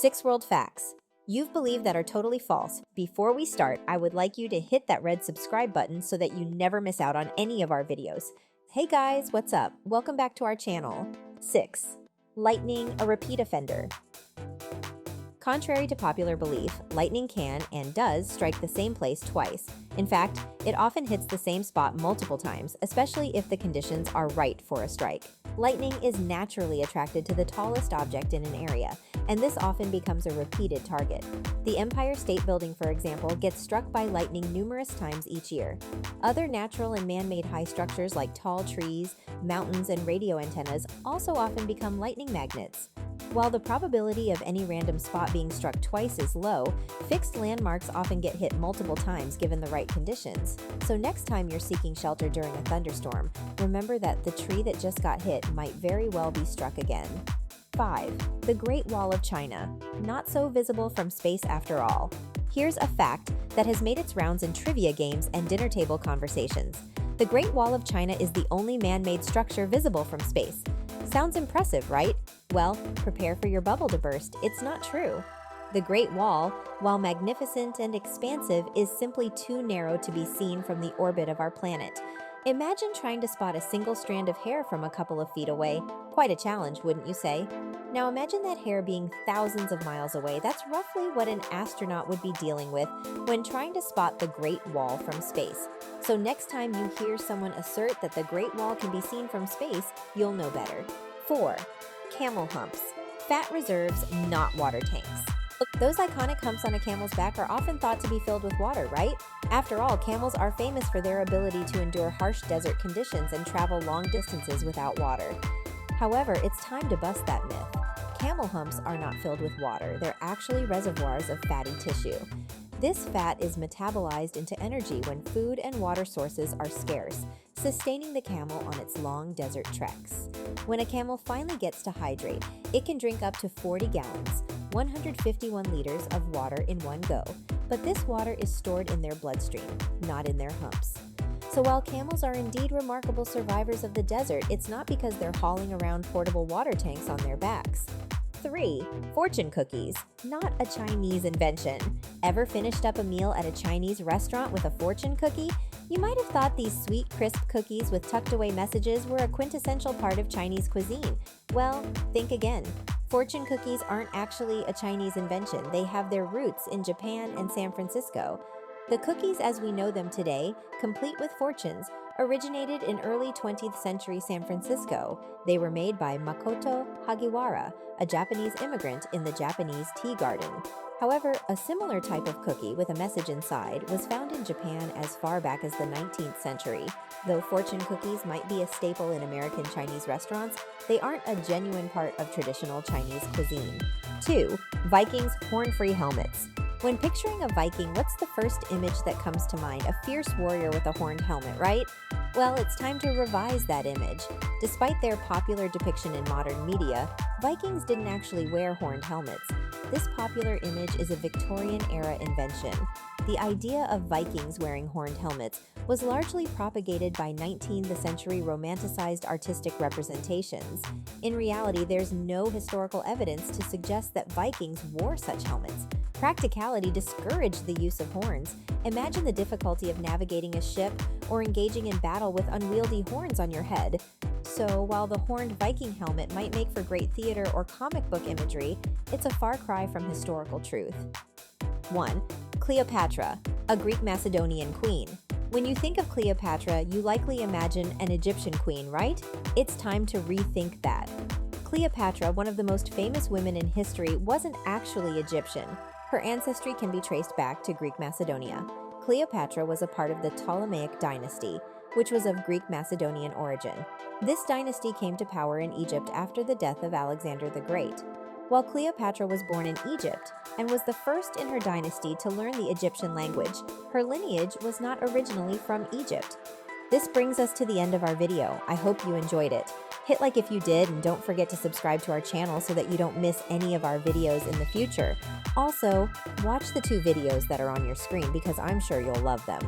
6 world facts you've believed that are totally false. Before we start, I would like you to hit that red subscribe button so that you never miss out on any of our videos. Hey guys, what's up? Welcome back to our channel. 6. Lightning, a repeat offender. Contrary to popular belief, lightning can and does strike the same place twice. In fact, it often hits the same spot multiple times, especially if the conditions are right for a strike. Lightning is naturally attracted to the tallest object in an area, and this often becomes a repeated target. The Empire State Building, for example, gets struck by lightning numerous times each year. Other natural and man-made high structures like tall trees, mountains, and radio antennas also often become lightning magnets. While the probability of any random spot being struck twice is low, fixed landmarks often get hit multiple times given the right conditions. So next time you're seeking shelter during a thunderstorm, remember that the tree that just got hit might very well be struck again. 5. The Great Wall of China. Not so visible from space after all. Here's a fact that has made its rounds in trivia games and dinner table conversations. The Great Wall of China is the only man-made structure visible from space. Sounds impressive, right? Well, prepare for your bubble to burst. It's not true. The Great Wall, while magnificent and expansive, is simply too narrow to be seen from the orbit of our planet. Imagine trying to spot a single strand of hair from a couple of feet away. Quite a challenge, wouldn't you say? Now imagine that hair being thousands of miles away. That's roughly what an astronaut would be dealing with when trying to spot the Great Wall from space. So next time you hear someone assert that the Great Wall can be seen from space, you'll know better. 4. Camel humps. Fat reserves, not water tanks. Those iconic humps on a camel's back are often thought to be filled with water, right? After all, camels are famous for their ability to endure harsh desert conditions and travel long distances without water. However, it's time to bust that myth. Camel humps are not filled with water. They're actually reservoirs of fatty tissue. This fat is metabolized into energy when food and water sources are scarce, sustaining the camel on its long desert treks. When a camel finally gets to hydrate, it can drink up to 40 gallons, 151 liters of water in one go, but this water is stored in their bloodstream, not in their humps. So while camels are indeed remarkable survivors of the desert, it's not because they're hauling around portable water tanks on their backs. 3. Fortune cookies, not a Chinese invention. Ever finished up a meal at a Chinese restaurant with a fortune cookie? You might have thought these sweet, crisp cookies with tucked-away messages were a quintessential part of Chinese cuisine. Well, think again. Fortune cookies aren't actually a Chinese invention. They have their roots in Japan and San Francisco. The cookies as we know them today, complete with fortunes, originated in early 20th century San Francisco. They were made by Makoto Hagiwara, a Japanese immigrant in the Japanese tea garden. However, a similar type of cookie with a message inside was found in Japan as far back as the 19th century. Though fortune cookies might be a staple in American Chinese restaurants, they aren't a genuine part of traditional Chinese cuisine. 2. Vikings' horn-free helmets. When picturing a Viking, what's the first image that comes to mind? A fierce warrior with a horned helmet, right? Well, it's time to revise that image. Despite their popular depiction in modern media, Vikings didn't actually wear horned helmets. This popular image is a Victorian-era invention. The idea of Vikings wearing horned helmets was largely propagated by 19th century romanticized artistic representations. In reality, there's no historical evidence to suggest that Vikings wore such helmets. Practicality discouraged the use of horns. Imagine the difficulty of navigating a ship or engaging in battle with unwieldy horns on your head. So, while the horned Viking helmet might make for great theater or comic book imagery, it's a far cry from historical truth. 1. Cleopatra, a Greek Macedonian queen. When you think of Cleopatra, you likely imagine an Egyptian queen, right? It's time to rethink that. Cleopatra, one of the most famous women in history, wasn't actually Egyptian. Her ancestry can be traced back to Greek Macedonia. Cleopatra was a part of the Ptolemaic dynasty, which was of Greek Macedonian origin. This dynasty came to power in Egypt after the death of Alexander the Great. While Cleopatra was born in Egypt and was the first in her dynasty to learn the Egyptian language, her lineage was not originally from Egypt. This brings us to the end of our video. I hope you enjoyed it. Hit like if you did, and don't forget to subscribe to our channel so that you don't miss any of our videos in the future. Also, watch the 2 videos that are on your screen because I'm sure you'll love them.